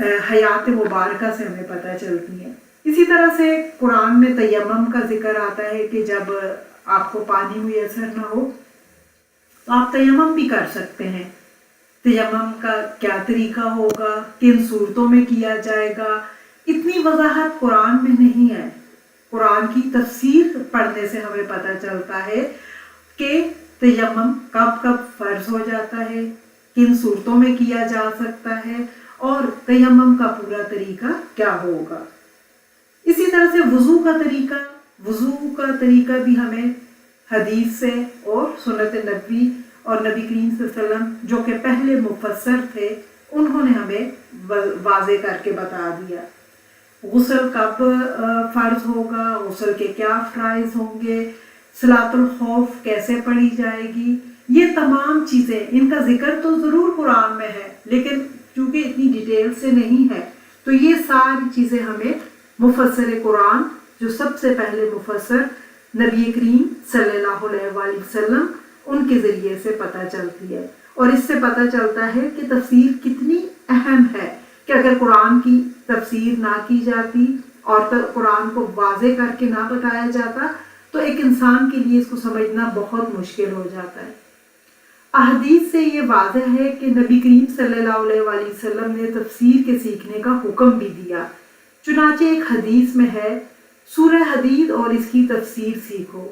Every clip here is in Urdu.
حیات مبارکہ سے ہمیں پتہ چلتی ہیں۔ اسی طرح سے قرآن میں تیمم کا ذکر آتا ہے کہ جب آپ کو پانی میسر نہ ہو تو آپ تیمم بھی کر سکتے ہیں۔ تیمم کا کیا طریقہ ہوگا، کن صورتوں میں کیا جائے گا، اتنی وضاحت قرآن میں نہیں ہے۔ قرآن کی تفسیر پڑھنے سے ہمیں پتہ چلتا ہے کہ تیمم کب کب فرض ہو جاتا ہے، کن صورتوں میں کیا جا سکتا ہے اور تیمم کا پورا طریقہ کیا ہوگا۔ اسی طرح سے وضو کا طریقہ بھی ہمیں حدیث سے اور سنت نبوی اور نبی کریم صلی اللہ علیہ وسلم جو کہ پہلے مفسر تھے انہوں نے ہمیں واضح کر کے بتا دیا۔ غسل کب فرض ہوگا، غسل کے کیا فرائض ہوں گے، صلاۃ الخوف کیسے پڑھی جائے گی، یہ تمام چیزیں، ان کا ذکر تو ضرور قرآن میں ہے لیکن چونکہ اتنی ڈیٹیل سے نہیں ہے تو یہ ساری چیزیں ہمیں مفسر قرآن جو سب سے پہلے مفسر نبی کریم صلی اللہ علیہ وآلہ وسلم ان کے ذریعے سے پتہ چلتی ہے۔ اور اس سے پتہ چلتا ہے کہ تفسیر کتنی اہم ہے کہ اگر قرآن کی تفسیر نہ کی جاتی اور قرآن کو واضح کر کے نہ بتایا جاتا تو ایک انسان کے لیے اس کو سمجھنا بہت مشکل ہو جاتا ہے۔ احادیث سے یہ واضح ہے کہ نبی کریم صلی اللہ علیہ وآلہ وسلم نے تفسیر کے سیکھنے کا حکم بھی دیا۔ چنانچہ ایک حدیث میں ہے، سورہ حدید اور اس کی تفسیر سیکھو۔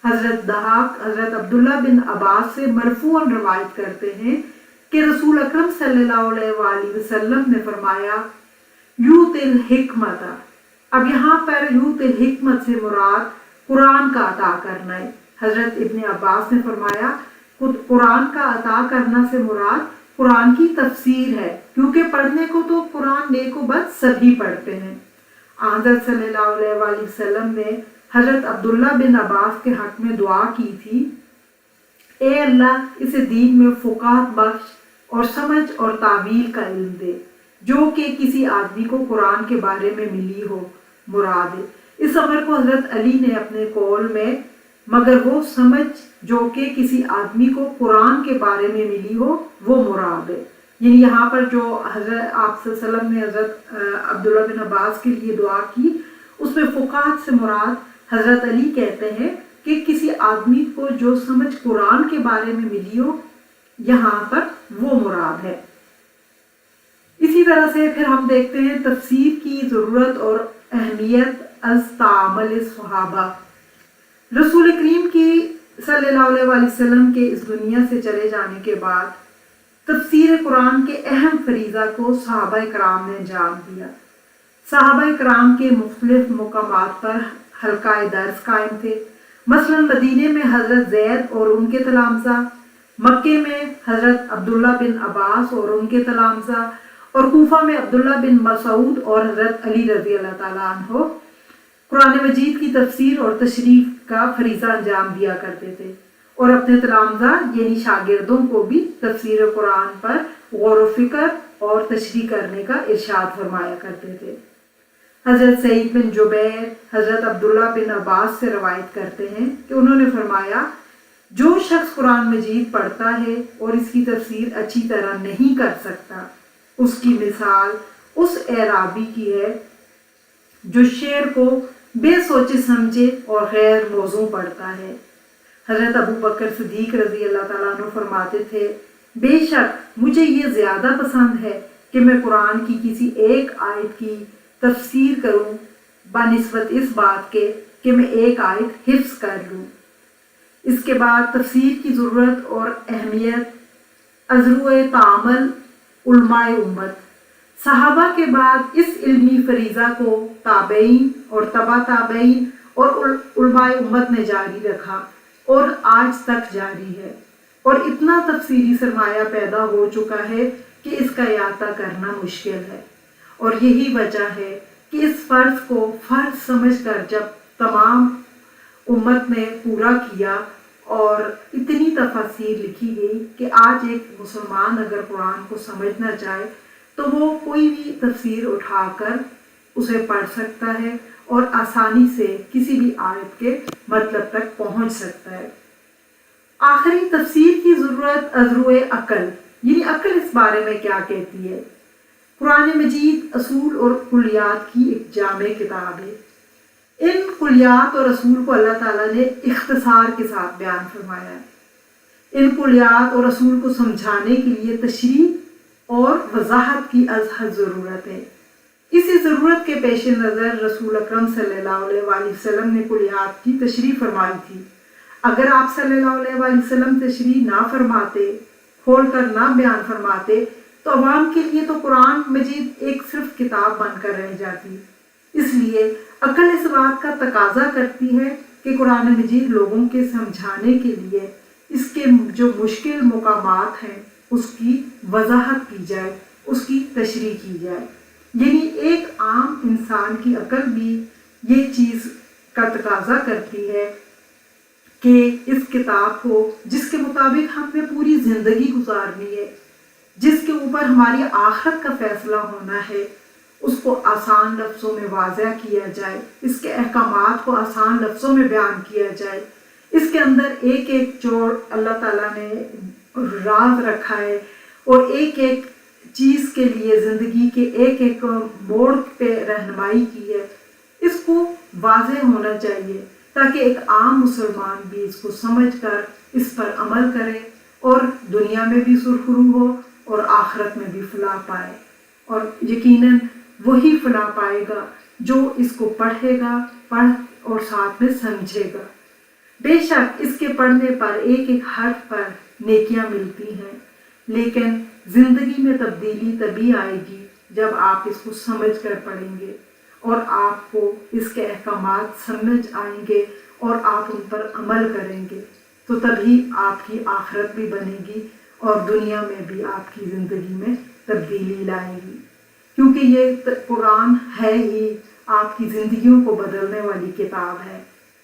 حضرت ضحاک حضرت عبداللہ بن عباس سے مرفوعاً روایت کرتے ہیں کہ رسول اکرم صلی اللہ علیہ وآلہ وسلم نے فرمایا، یوت الحکمت۔ اب یہاں پر یوت الحکمت سے مراد قرآن کا عطا کرنا ہے۔ حضرت ابن عباس نے فرمایا قرآن کا عطا کرنا سے مراد قرآن کی تفسیر ہے، کیونکہ پڑھنے کو تو قرآن نیک و بد سبھی پڑھتے ہیں۔ حضرت صلی اللہ علیہ وآلہ وسلم نے حضرت عبداللہ بن عباس کے حق میں دعا کی تھی، اے اللہ اسے دین میں فقاہت بخش اور سمجھ اور تعویل کا علم دے جو کہ کسی آدمی کو قرآن کے بارے میں ملی ہو مراد ہے۔ اس امر کو حضرت علی نے اپنے قول میں مگر وہ سمجھ جو کہ کسی آدمی کو قرآن کے بارے میں ملی ہو وہ مراد ہے، یعنی یہاں پر جو حضرت آپ صلی اللہ علیہ وسلم نے حضرت عبداللہ بن عباس کے لیے دعا کی اس میں فقاہت سے مراد حضرت علی کہتے ہیں کہ کسی آدمی کو جو سمجھ قرآن کے بارے میں ملی ہو یہاں پر وہ مراد ہے۔ اسی طرح سے پھر ہم دیکھتے ہیں تفسیر کی ضرورت اور اہمیت از تعامل صحابہ۔ رسول کریم کی صلی اللہ علیہ وآلہ وسلم کے اس دنیا سے چلے جانے کے بعد تفسیر قرآن کے اہم فریضہ کو صحابہ کرام نے انجام دیا۔ صحابہ کرام کے مختلف مقامات پر حلقہ درس قائم تھے، مثلا مدینے میں حضرت زید اور ان کے تلامذہ، مکے میں حضرت عبداللہ بن عباس اور ان کے تلامذہ، اور کوفہ میں عبداللہ بن مسعود اور حضرت علی رضی اللہ تعالیٰ عنہ قرآن مجید کی تفسیر اور تشریح کا فریضہ انجام دیا کرتے تھے، اور اپنے تلامذہ یعنی شاگردوں کو بھی تفسیر قرآن پر غور و فکر اور تشریح کرنے کا ارشاد فرمایا کرتے تھے۔ حضرت سعید بن جبیر حضرت عبداللہ بن عباس سے روایت کرتے ہیں کہ انہوں نے فرمایا، جو شخص قرآن مجید پڑھتا ہے اور اس کی تفسیر اچھی طرح نہیں کر سکتا اس کی مثال اس اعرابی کی ہے جو شعر کو بے سوچے سمجھے اور غیر موزوں پڑھتا ہے۔ حضرت ابو بکر صدیق رضی اللہ تعالیٰ عنہ فرماتے تھے، بے شک مجھے یہ زیادہ پسند ہے کہ میں قرآن کی کسی ایک آیت کی تفسیر کروں بنسبت اس بات کے کہ میں ایک آیت حفظ کر لوں۔ اس کے بعد تفسیر کی ضرورت اور اہمیت ازروع تعامل علماء امت۔ صحابہ کے بعد اس علمی فریضہ کو تابعین اور تبع تابعین اور علماء امت نے جاری رکھا اور آج تک جاری ہے، اور اتنا تفسیری سرمایہ پیدا ہو چکا ہے کہ اس کا احاطہ کرنا مشکل ہے، اور یہی وجہ ہے کہ اس فرض کو فرض سمجھ کر جب تمام امت نے پورا کیا اور اتنی تفاسیر لکھی گئی کہ آج ایک مسلمان اگر قرآن کو سمجھنا چاہے تو وہ کوئی بھی تفسیر اٹھا کر اسے پڑھ سکتا ہے اور آسانی سے کسی بھی آیت کے مطلب تک پہنچ سکتا ہے۔ آخری تفسیر کی ضرورت ازروع عقل، یعنی عقل اس بارے میں کیا کہتی ہے۔ قرآن مجید اصول اور کلیات کی ایک جامع کتاب ہے۔ ان کلیات اور اصول کو اللہ تعالیٰ نے اختصار کے ساتھ بیان فرمایا ہے۔ ان کلیات اور اصول کو سمجھانے کے لیے تشریح اور وضاحت کی ازحد ضرورت ہے۔ اسی ضرورت کے پیش نظر رسول اکرم صلی اللہ علیہ وآلہ وسلم نے کلیات کی تشریح فرمائی تھی۔ اگر آپ صلی اللہ علیہ وآلہ وسلم تشریح نہ فرماتے، کھول کر نہ بیان فرماتے، تو عوام کے لیے تو قرآن مجید ایک صرف کتاب بن کر رہ جاتی۔ اس لیے عقل اس بات کا تقاضا کرتی ہے کہ قرآن مجید لوگوں کے سمجھانے کے لیے اس کے جو مشکل مقامات ہیں اس کی وضاحت کی جائے، اس کی تشریح کی جائے۔ یعنی ایک عام انسان کی عقل بھی یہ چیز کا تقاضا کرتی ہے کہ اس کتاب کو، جس کے مطابق ہم نے پوری زندگی گزارنی ہے، جس کے اوپر ہماری آخرت کا فیصلہ ہونا ہے، اس کو آسان لفظوں میں واضح کیا جائے، اس کے احکامات کو آسان لفظوں میں بیان کیا جائے۔ اس کے اندر ایک ایک جو اللہ تعالیٰ نے راز رکھا ہے اور ایک ایک چیز کے لیے زندگی کے ایک ایک موڑ پہ رہنمائی کی ہے، اس کو واضح ہونا چاہیے تاکہ ایک عام مسلمان بھی اس کو سمجھ کر اس پر عمل کرے اور دنیا میں بھی سرخرو ہو اور آخرت میں بھی فلاح پائے۔ اور یقیناً وہی فلاح پائے گا جو اس کو پڑھے گا، پڑھ اور ساتھ میں سمجھے گا۔ بے شک اس کے پڑھنے پر ایک ایک حرف پر نیکیاں ملتی ہیں، لیکن زندگی میں تبدیلی تبھی آئے گی جب آپ اس کو سمجھ کر پڑھیں گے اور آپ کو اس کے احکامات سمجھ آئیں گے اور آپ ان پر عمل کریں گے، تو تبھی آپ کی آخرت بھی بنے گی اور دنیا میں بھی آپ کی زندگی میں تبدیلی لائے گی، کیونکہ یہ قرآن ہے ہی آپ کی زندگیوں کو بدلنے والی کتاب ہے۔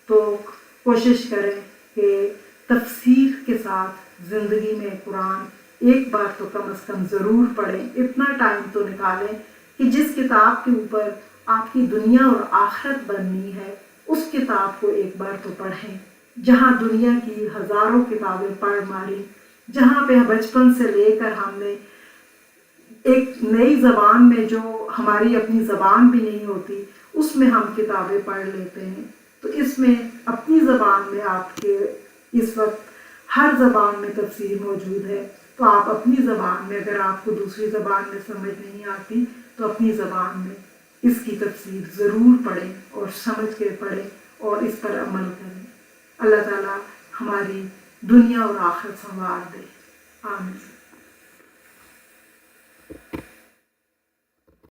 تو کوشش کریں کہ تفسیر کے ساتھ زندگی میں قرآن ایک بار تو کم از کم ضرور پڑھیں، اتنا ٹائم تو نکالیں کہ جس کتاب کے اوپر آپ کی دنیا اور آخرت بننی ہے اس کتاب کو ایک بار تو پڑھیں۔ جہاں دنیا کی ہزاروں کتابیں پڑھ ماری، جہاں پہ بچپن سے لے کر ہم نے ایک نئی زبان میں جو ہماری اپنی زبان بھی نہیں ہوتی اس میں ہم کتابیں پڑھ لیتے ہیں، تو اس میں اپنی زبان میں آپ کے اس وقت ہر زبان میں تفسیر موجود ہے، تو آپ اپنی زبان میں، اگر آپ کو دوسری زبان میں سمجھ نہیں آتی تو اپنی زبان میں اس کی تفسیر ضرور پڑھیں اور سمجھ کے پڑھیں اور اس پر عمل کریں۔ اللہ تعالیٰ ہماری دنیا اور آخرت سنوار دے، آمین۔